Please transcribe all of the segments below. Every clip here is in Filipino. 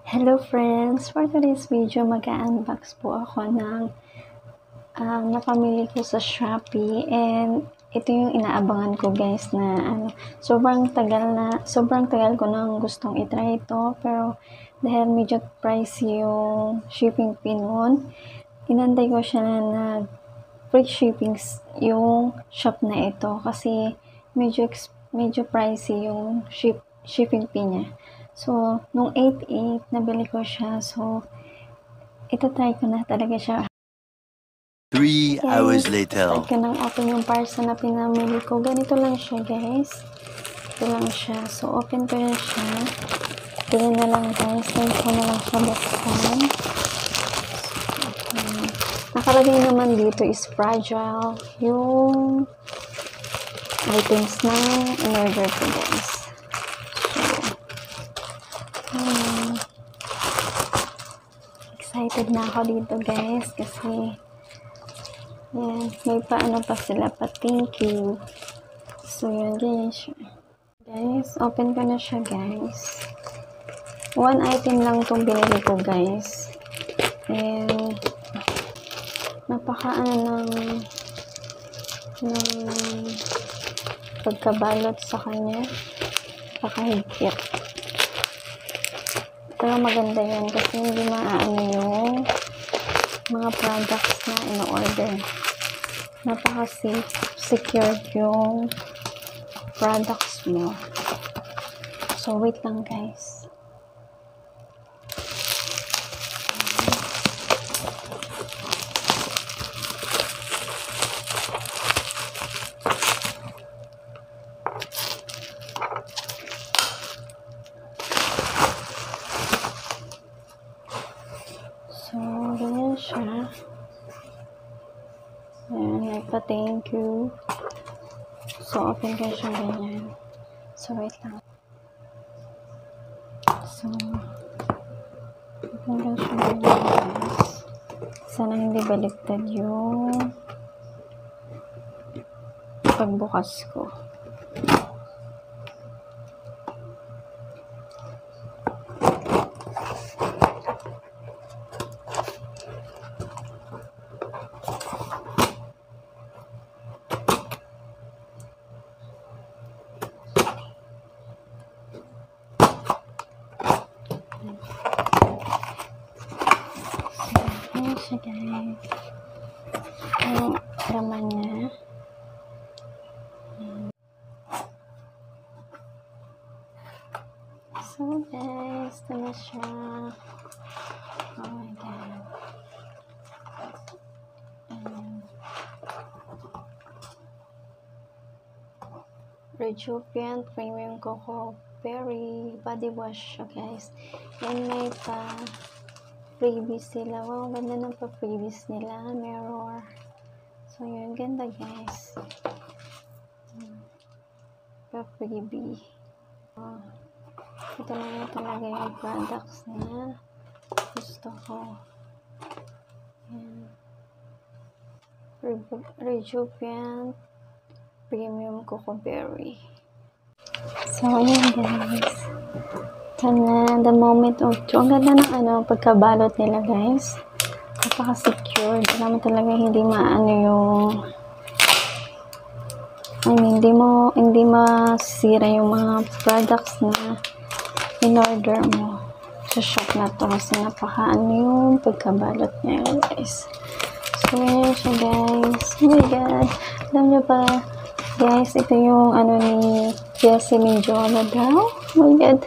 Hello friends! For today's video, mag-unbox po ako ng napamili ko sa Shopee, and ito yung inaabangan ko guys na sobrang tagal ko nang gustong itry ito, pero dahil medyo pricey yung shipping fee noon, inantay ko siya na free shipping yung shop na ito kasi medyo pricey yung shipping fee niya. So, nung 8/8, nabili ko siya. So, ito-try ko na talaga siya. 3 hours later. Start ko nang open yung parcel na pinamili ko. Ganito lang siya, guys. Ito lang siya. So, open ko na siya. Tingnan na lang, guys. Tingnan ko na lang siya buksan. Nakalagay naman dito is fragile yung items na in-order ko, guys. Excited na ako dito guys kasi yan, may paano pa sila pa thank you. So yun, ganyan siya guys. Open ko na siya guys. One item lang itong binili ko guys, and napaka ng pagkabalot sa kanya, napakahigpit. Pero maganda yun kasi hindi maaano yung mga products na in-order. Napaka-safe, secure yung products mo. So, wait lang guys. So, ganyan siya. Ayan, nagpa-thank you. So, open ko siya ganyan. So, wait lang. So, open ko siya ganyan, guys. Sana hindi baliktad yung pagbukas ko. Ayan siya guys. Yung laman niya. So guys, ito na siya. Oh my god. Rejuvenate Premium Coco Berry Body Wash siya guys. And may pa freebies sila. Wow, ganda ng pa-freebies nila. Mirror. So, yun. Ganda, guys. Pa-freebie. Oh. Ito na yung talaga yung products na gusto ko. Yan. Rejuvenate Premium Coco Berry. So, yun, guys. Sana, the moment of truth. Ang ganda ng pagkabalot nila guys. Napaka-secure. Alam mo talaga hindi maano yung hindi masira yung mga products na in-order mo sa shop na to kasi napaka-ano yung pagkabalot niya guys. So, yun siya guys. Oh my god. Alam nyo ba guys, ito yung ni Jessie Mendiola daw. Oh my god.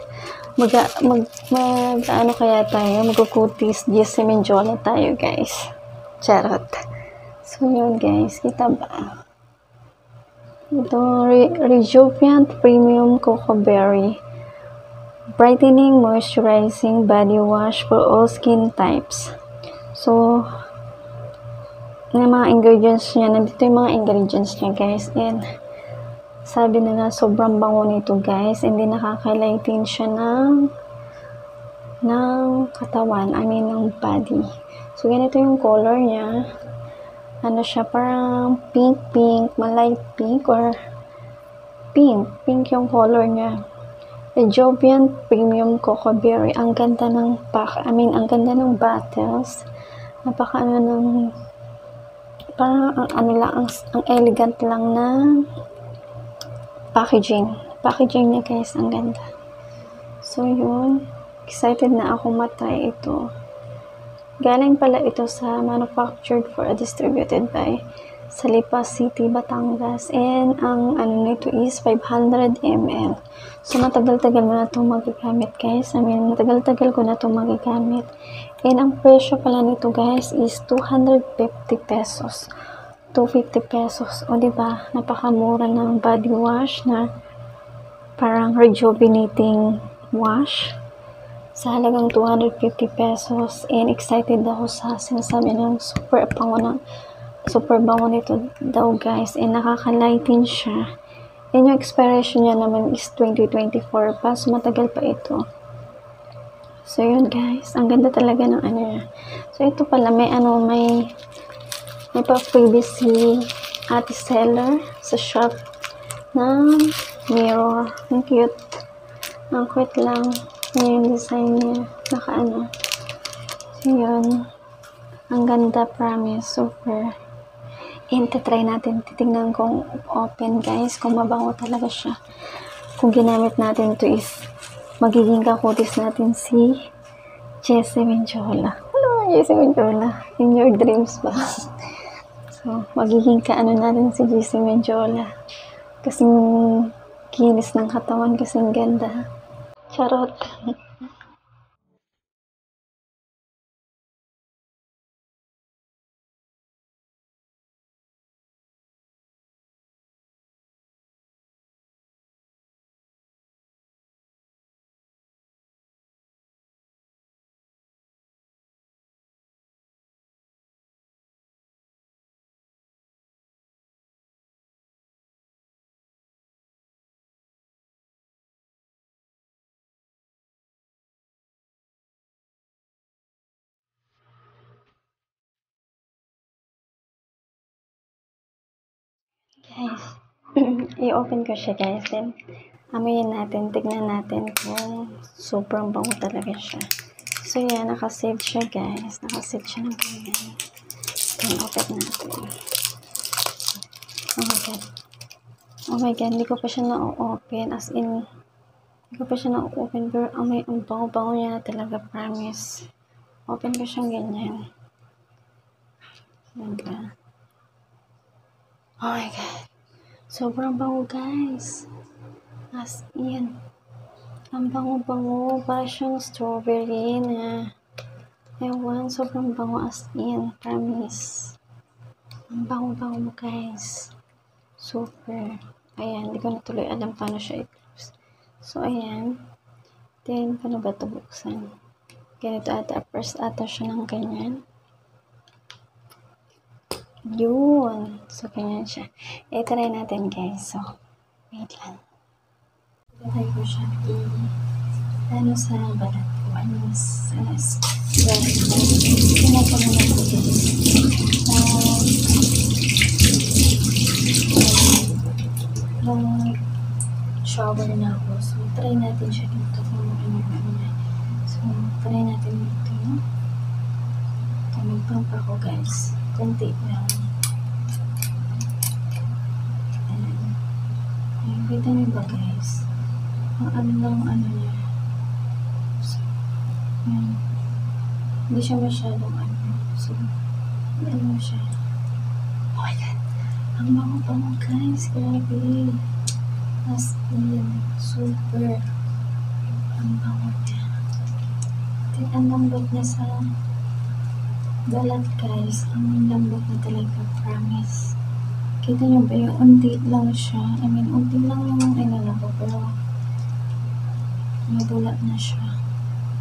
Ano kaya tayo? Magkukutis Jessie Mendiola tayo guys. Charot. So yun guys, kita ba? Ito, Rejuvenate Premium Coco Berry Brightening Moisturizing Body Wash for all skin types. So, yung mga ingredients niya, nandito yung mga ingredients niya guys, and sabi nila sobrang bango nito guys, hindi nakakalighting siya ng katawan, ng body. So ganito yung color niya. Ano siya, parang pink, light pink or pink yung color niya. Rejovian Premium Cocoa Berry. Ang ganda ng ang ganda ng bottles. Napaka ng parang ang elegant lang na packaging niya guys, ang ganda. So yun, excited na ako matry ito. Galing pala ito sa manufactured for a distributed by sa Lipa City, Batangas, and ang nito is 500 ml. So matagal-tagal mo na itong magagamit guys. Matagal-tagal ko na itong magagamit. And ang presyo pala nito guys is 250 pesos. 250 pesos. O diba, napakamura ng body wash na parang rejuvenating wash sa halagang 250 pesos. And excited ako sa sinasabi ng super bango nito daw guys. And nakaka-lighten siya. And yung expiration niya naman is 2024 pa. So matagal pa ito. So yun guys, ang ganda talaga ng niya. So ito pala may pa-freebie si ate seller sa shop ng mirror. Ang cute. Ang cute lang. Yan yung design niya. So yun. Ang ganda, promise. Super. And try natin. Titignan kung open guys. Kung mabango talaga siya. Kung ginamit natin ito is magiging kakutis natin si Jessie Menjola. Hello, Jessie Menjola. In your dreams ba? So, magiging natin si Jessie Menjola. Kasing kinis ng katawan, kasing ganda. Charot. Guys, i-open ko siya guys. Then, amoyin natin, tignan natin kung sobrang bango talaga siya. So yan, nakasave siya guys. Nakasave siya ng ganyan. Then, open natin. Oh my god. Oh my god, hindi ko pa siya na-open. As in, hindi ko pa siya na-open. Pero ang bango-bango niya talaga, promise. Open ko siyang ganyan. Diba? Oh my god. Sobrang bango guys. As in. Ang bango-bango. Parang siyang strawberry na. Ewan, sobrang bango as in. Promise. Ang bango-bango guys. Super. Ayan, hindi ko na tuloy alam paano siya i-close. So ayan. Then, paano ba ito buksan? Ganito ata. First ata siya ng ganyan. Yun. So, ganyan siya. I-try natin, guys. So, wait lang. I-try ko siya sa balat ko. Tingnan ko muna po, guys. Shower na ako. So, try natin siya dito kung ano. So, try natin dito. Tumigpang pa ako, guys. Kunti lang. Ayan. Kita niyo ba guys? Ang niya. So, ayan. Hindi siya masyadong So, siya. Oh my god. Ang bango-bango guys. Grabe. As in, super. Ang bango niya. Ang lambot niya sa balat guys, ang lambot na talaga, promise. Kita nyo ba yung unti lang siya? I mean, unti lang yung ko, pero mabulat na siya.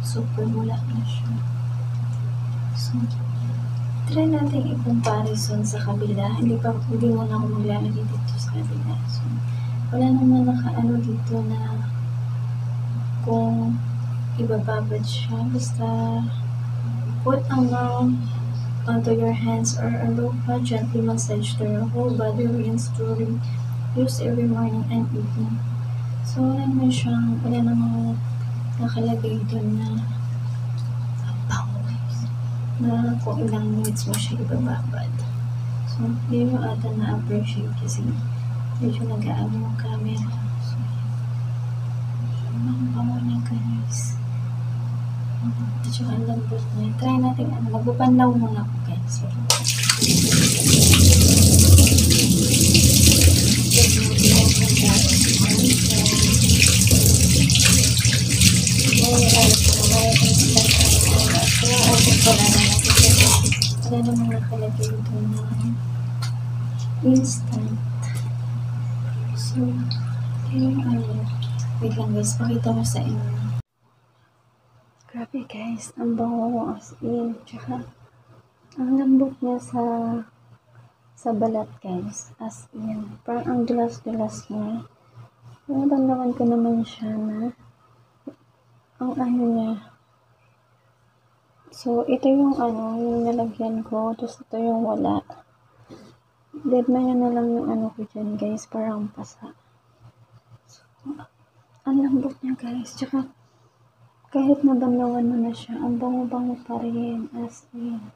Super bulat na siya. So, try natin i-comparison sa kabila. Hindi mo na ako maglalagay dito sa kabila. So, wala naman dito na kung ibababad siya. Basta, put onto your hands or a loofah, gently massage to your whole body, rinse, use every morning and evening. So, wala namang nakalagay doon na bango guys. Na kung ilang minutes mo siya ibababad. So, hindi mo ata na-appreciate kasi medyo nag-aano yung camera. So, ang bango niya guys. At saka ang lambot niya. Try natin, magpapanlaw muna ako guys. Wala namang nakalagay ito na instant. So, wait lang guys, pakita ko sa inyo. Grabe guys, ang bango as in. Tsaka, ang lambot niya sa balat guys, as in. Parang ang dulas-dulas niya. Nabandaman ko naman siya na ang ano niya. So, ito yung yung nalagyan ko. Tapos ito yung wala. Dead na lang yung ko dyan guys. Parang pasa. So, ang lambot niya guys. Tsaka, kahit nabanlawan mo na siya, ang bango-bango pa rin. As in.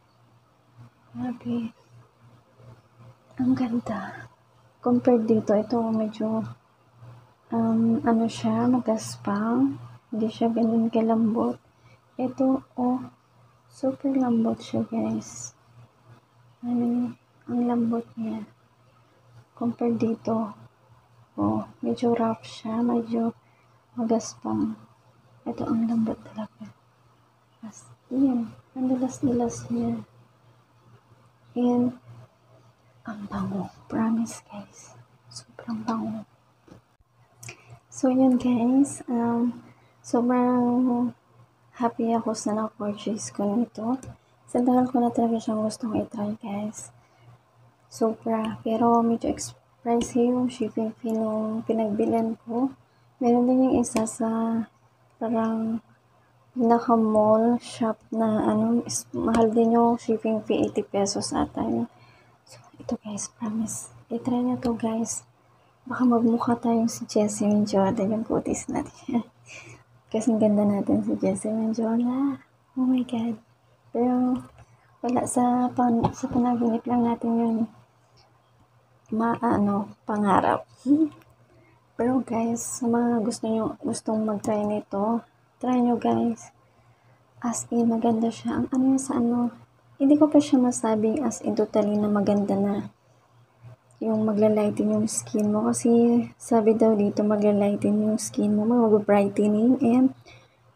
Grabe. Ang ganda. Compared dito, ito medyo siya, magaspang. Hindi siya ganun kalambot. Ito, super lambot siya, guys. Ang lambot niya. Compared dito, medyo rough siya, medyo magaspang. Ito, ang lambot talaga. As in, ang dulas-dulas niya. And, ang bango. Promise, guys. Sobrang bango. So, yun guys. Sobrang happy ako sa na-purchase ko nito. Sa tagal ko na talaga siyang gustong i-try guys. Sobra. Pero medyo pricey yung shipping fee nung pinagbilan ko. Meron din yung isa sa parang naka-mall shop na mahal din yung shipping fee, 80 pesos ata yun. So, ito guys, promise. I-try nyo to guys. Baka magmukha tayong si Jessie Menjola, yung kutis natin. Kasing ganda natin si Jessie Menjola. Oh my God. Pero, wala sa panaginip lang natin yun. Pangarap. Pero guys, sa mga gustong mag-try nito, try nyo guys. As in, maganda siya. Hindi ko pa siya masabing as in totally na maganda na yung magla-lighten yung skin mo. Kasi sabi daw dito magla-lighten yung skin mo, mag-brightening, and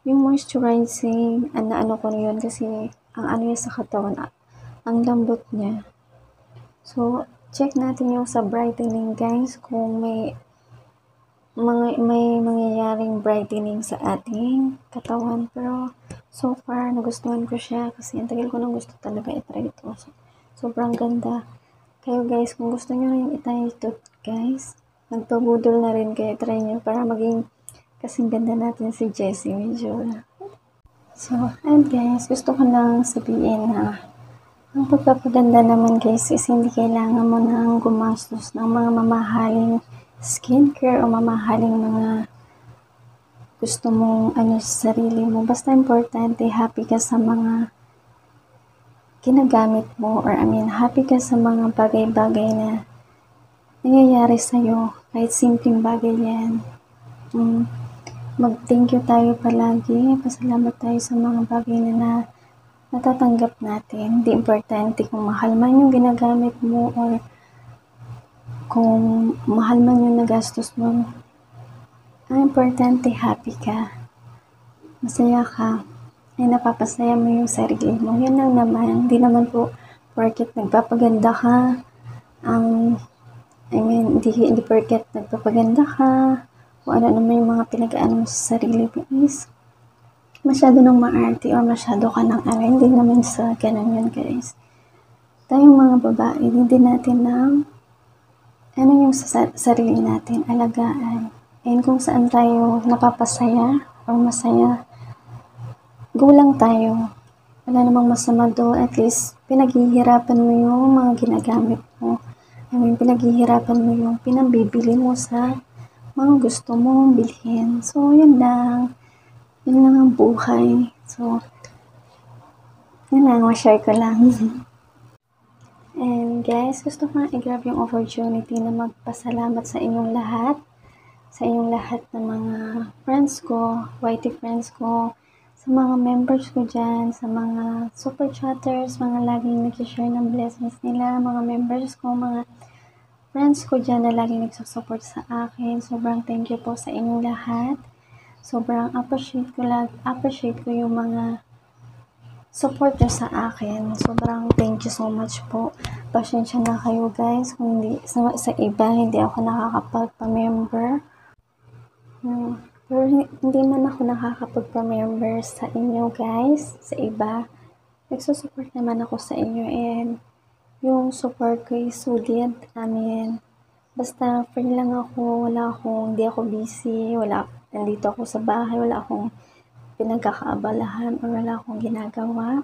yung moisturizing, ko na yun kasi ang niya sa katawan, ang lambot niya. So, check natin yung sa brightening guys, kung may mangyayaring brightening sa ating katawan. Pero, so far, nagustuhan ko siya kasi ang tagal ko nang gusto talaga i-try ito. So, sobrang ganda. Kayo guys, kung gusto nyo rin itry ito guys, magpabudol na rin kayo, try nyo para maging kasing ganda natin si Jessie Menjola. So, and guys, gusto ko lang sabihin na ang pagpapaganda naman guys is hindi kailangan mo nang gumastos ng mga mamahaling skincare o mamahaling mga gusto mong sa sarili mo. Basta importante, happy ka sa mga ginagamit mo, or happy ka sa mga bagay-bagay na nangyayari sa'yo, kahit simpleng bagay yan. Mag-thank you tayo palagi, pasalamat tayo sa mga bagay na natatanggap natin. Hindi importante kung mahal man yung ginagamit mo or kung mahal man yung nagastos mo. Ang importante, happy ka, masaya ka, ay napapasaya mo yung sarili mo. Yan lang naman. Hindi naman po porket nagpapaganda ka, hindi porket nagpapaganda ka, kung ano naman yung mga pinag-ano mo sa sarili mo is masyado nang maarte o masyado ka nang hindi naman sa ganun yun guys. Tayong mga babae, hindi natin yung sa sarili natin alagaan. And kung saan tayo napapasaya o masaya, go lang tayo. Wala namang masama doon. At least, pinaghihirapan mo yung mga ginagamit mo. Pinaghihirapan mo yung pinambibili mo sa mga gusto mong bilhin. So, yun lang. Yun lang ang buhay. So, yun lang, ma-share ko lang. And guys, gusto ko nga i-grab yung opportunity na magpasalamat sa inyong lahat. Sa inyong lahat ng mga friends ko, YT friends ko, sa mga members ko dyan, sa mga super chatters, mga laging nag-share ng blessings nila, mga members ko, mga friends ko dyan na laging nagsusupport sa akin. Sobrang thank you po sa inyong lahat. Sobrang appreciate ko yung mga support nyo sa akin. Sobrang thank you so much po. Pasensya na kayo guys kung hindi, sa iba hindi ako nakakapagpa-member. Pero hindi man ako nakakapagpa-member sa inyo guys, sa iba. Nagsusupport naman ako sa inyo and yung support ko is sulit. Basta free lang ako, hindi ako busy, nandito ako sa bahay, wala akong pinagkakaabalahan or wala akong ginagawa.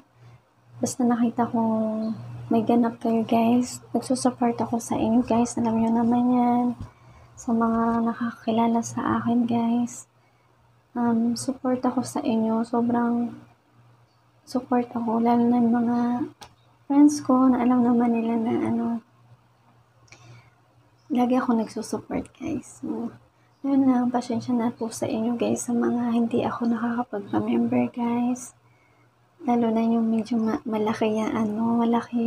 Basta nakita kong may ganap kayo guys, nagsusupport ako sa inyo guys, alam nyo naman yan. Sa mga nakakilala sa akin guys, support ako sa inyo, sobrang support ako, lalo na yung mga friends ko na alam naman nila na lagi ako nagsusupport guys. So, yun lang, pasensya na po sa inyo guys sa mga hindi ako nakakapagpa-member guys. Lalo na yung medyo malaki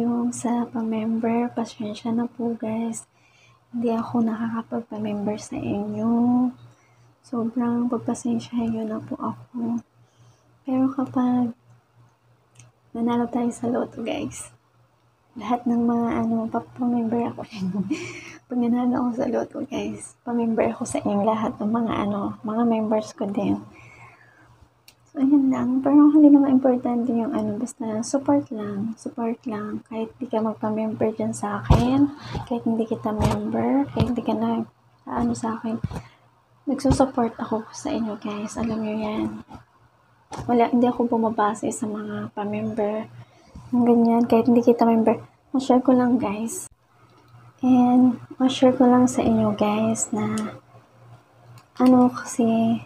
yung sa pa-member, pasensya na po guys. Hindi ako nakakapagpa-member sa inyo. Sobrang pagpasensyahan nyo na po ako. Pero kapag nanalo tayo sa loto guys, lahat ng mga pa-member ako. Pag nanalo ako sa loto guys, pa-member ako sa inyong lahat ng mga members ko din. So, ayun lang. Pero hindi naman importante yung basta support lang. Kahit di ka magpa-member dyan sa akin, kahit hindi kita member, kahit hindi ka sa akin, nagsusupport ako sa inyo guys. Alam nyo yan. Hindi ako bumabase sa mga pa-member. Yung ganyan, kahit hindi kita member, ma-share ko lang guys. And, ma-share ko lang sa inyo guys na kasi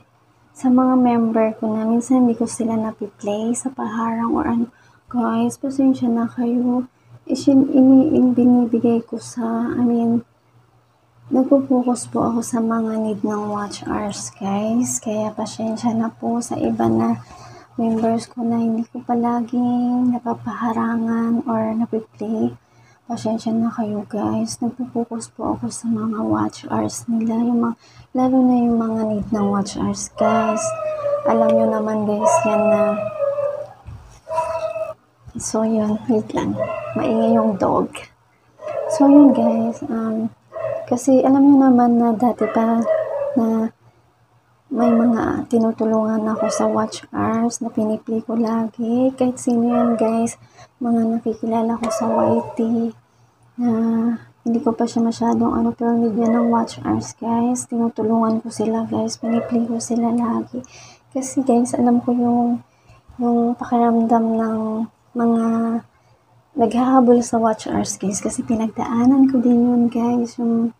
sa mga member ko na minsan hindi ko sila napiplay sa paharang or guys, pasensya na kayo. Binibigay ko nagpo-focus po ako sa mga need ng watch hours guys. Kaya pasensya na po sa iba na members ko na hindi ko palaging napapaharangan or napiplay. Pasensya na kayo guys. Nagpo-focus po ako sa mga watch hours nila. Lalo na yung mga need ng watch hours guys. Alam nyo naman guys yan na. So yun, wait lang. Maingay yung dog. So yun guys. Kasi alam nyo naman na dati pa na may mga tinutulungan ako sa watch hours na piniplay ko lagi. Kahit sino yan guys. Mga nakikilala ko sa YT na hindi ko pa siya masyadong pero need yan ng watch hours guys. Tinutulungan ko sila guys. Piniplay ko sila lagi. Kasi guys, alam ko yung pakiramdam ng mga naghahabol sa watch hours guys. Kasi pinagdaanan ko din yun guys. Yung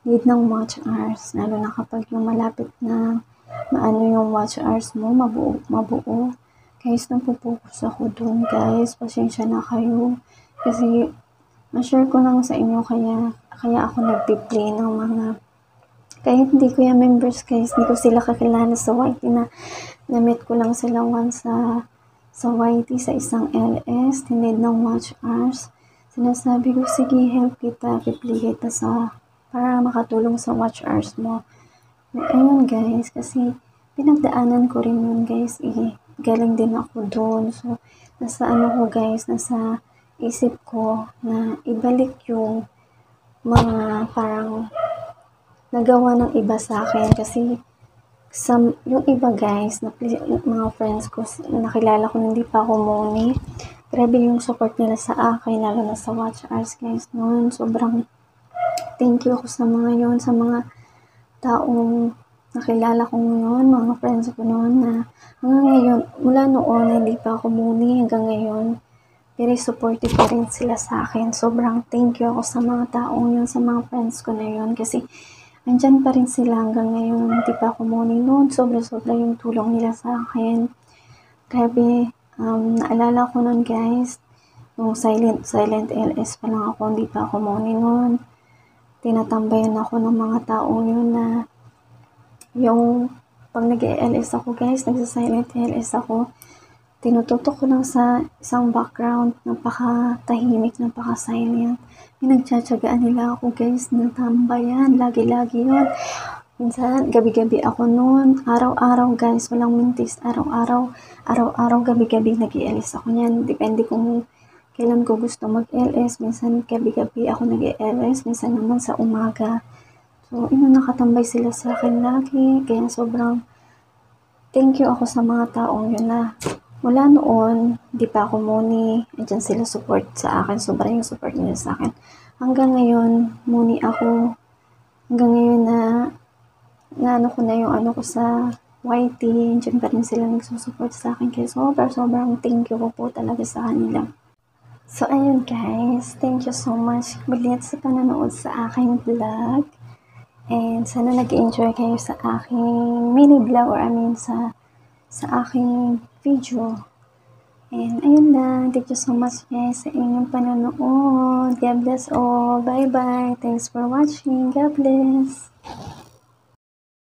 need ng watch hours. Lalo na kapag yung malapit na yung watch hours mo, mabuo. Guys, nagpo-focus ako dun guys. Pasensya na kayo. Kasi ma-share ko lang sa inyo kaya ako nagpi-play ng mga kahit hindi ko yung members guys, hindi ko sila kakilala sa YT na-meet ko lang sila once sa YT sa isang LS, tinid ng watch hours. Sinasabi ko, sige, help kita, play kita para makatulong sa watch hours mo. Ayun guys, kasi pinagdaanan ko rin yun guys, galing din ako doon. So, nasa nasa isip ko na ibalik yung mga parang nagawa ng iba sa akin. Kasi yung iba guys, mga friends ko, nakilala ko hindi pa ako muni. Grabe yung support nila sa akin, lalo na sa watch hours guys noon. Sobrang thank you ako sa mga yun, sa mga taong nakilala ko ngayon, mga friends ko noon na hanggang ngayon, mula noon hindi pa ako muni hanggang ngayon, very supportive pa rin sila sa akin. Sobrang thank you ako sa mga taong yun, sa mga friends ko na yun, kasi Nandyan pa rin sila hanggang ngayon. Hindi pa ako muni noon. Sobra-sobra yung tulong nila sa akin. Grabe, naalala ko noon guys, nung silent LS pa lang ako, hindi pa ako muni noon. Tinatambayan ako ng mga taong yun na yung pag nag-LS ako guys, nagsa-silent LS ako, tinututok ko lang sa isang background, napaka-tahimik, napaka-silent. Pinagtsatsagaan nila ako guys, natambayan, lagi-lagi yun. Minsan, gabi-gabi ako noon, araw-araw guys, walang mintis, araw-araw, gabi-gabi nag-LS ako niyan. Depende kung kailan ko gusto mag-LS, minsan gabi-gabi ako nag-LS, minsan naman sa umaga. So, nakatambay sila sa akin lagi, kaya sobrang thank you ako sa mga taong yun na mula noon, di pa ako muni, andyan sila support sa akin, sobrang yung support nila sa akin. Hanggang ngayon, muni ako, hanggang ngayon na ano ko na yung ano ko sa YT, andyan pa rin sila nagsusupport sa akin, kaya sobrang thank you ko po talaga sa kanila. So, ayun guys, thank you so much ulit sa pananood sa aking vlog. And sana nag-enjoy kayo sa aking mini vlog or sa aking video. And ayun lang, thank you so much guys sa inyong panonood. God bless all. Bye bye. Thanks for watching. God bless.